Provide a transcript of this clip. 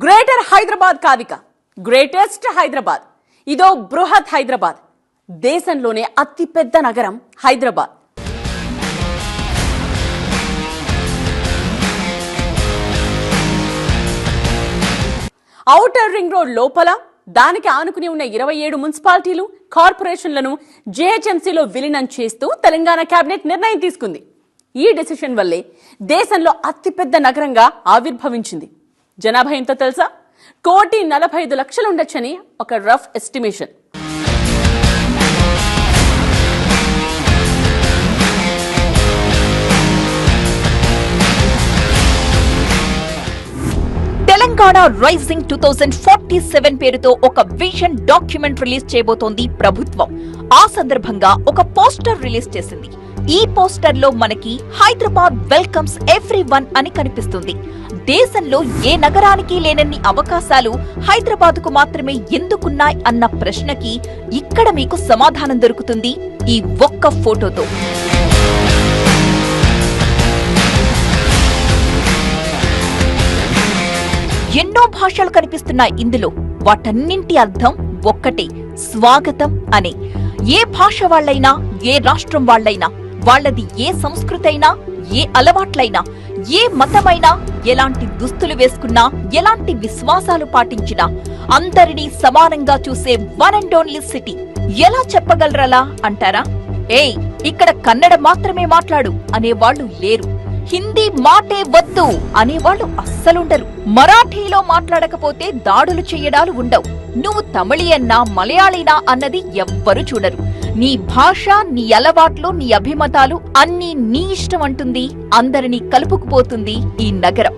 Greater Hyderabad కాదిక greatest Hyderabad. ఇదో బృహత్ హైదరాబాద్. దేశంలోనే అతిపెద్ద నగరం హైదరాబాద్. ఔటర్ రింగ్ రోడ్ లోపల దానికి ఆనుకుని ఉన్న 27 మున్సిపాలిటీలు, కార్పొరేషన్లను జీహెచ్ఎంసీలో విలీనం చేస్తూ తెలంగాణ కేబినెట్ నిర్ణయం తీసుకుంది. ఈ డెసిషన్ వల్లే దేశంలో అతిపెద్ద నగరంగా ఆవిర్భవించింది. జనాభా ఎంతో తెలుసా? 1,45,00,000 ఉండొచ్చని ఒక రఫ్ ఎస్టిమేషన్. తెలంగాణ రైజింగ్ 2047 పేరుతో ఒక విజన్ డాక్యుమెంట్ రిలీజ్ చేయబోతోంది ప్రభుత్వం. ఆ సందర్భంగా ఒక పోస్టర్ రిలీజ్ చేసింది. ఈ పోస్టర్ లో మనకి హైదరాబాద్ వెల్కమ్స్ ఎవ్రీవన్ అని కనిపిస్తుంది. దేశంలో ఏ నగరానికి లేనన్ని అవకాశాలు హైదరాబాద్ కు మాత్రమే ఎందుకున్నాయి అన్న ప్రశ్నకి ఇక్కడ మీకు సమాధానం దొరుకుతుంది ఈ ఒక్క ఫోటోతో. ఎన్నో భాషలు కనిపిస్తున్నాయి ఇందులో. వాటన్నింటి అర్థం ఒక్కటే, స్వాగతం అనే. ఏ భాష వాళ్లైనా, ఏ రాష్ట్రం వాళ్లైనా, వాళ్లది ఏ సంస్కృతి అయినా, ఏ అలవాట్లైనా, ఏ మతమైనా, ఎలాంటి దుస్తులు వేసుకున్నా, ఎలాంటి విశ్వాసాలు పాటించినా అందరినీ సమానంగా చూసే వన్ అండ్ ఓన్లీ సిటీ. ఎలా చెప్పగలరలా అంటారా? ఏయ్, ఇక్కడ కన్నడ మాత్రమే మాట్లాడు అనేవాళ్లు లేరు. హిందీ మాటే వద్దు అనేవాళ్లు అస్సలుండరు. మరాఠీలో మాట్లాడకపోతే దాడులు చెయ్యడాలు ఉండవు. నువ్వు తమిళియన్నా మలయాళీనా అన్నది ఎవ్వరు చూడరు. నీ భాష, నీ అలవాట్లు, నీ అభిమతాలు అన్నీ నీ ఇష్టం అంటుంది. అందరినీ కలుపుకుపోతుంది ఈ నగరం.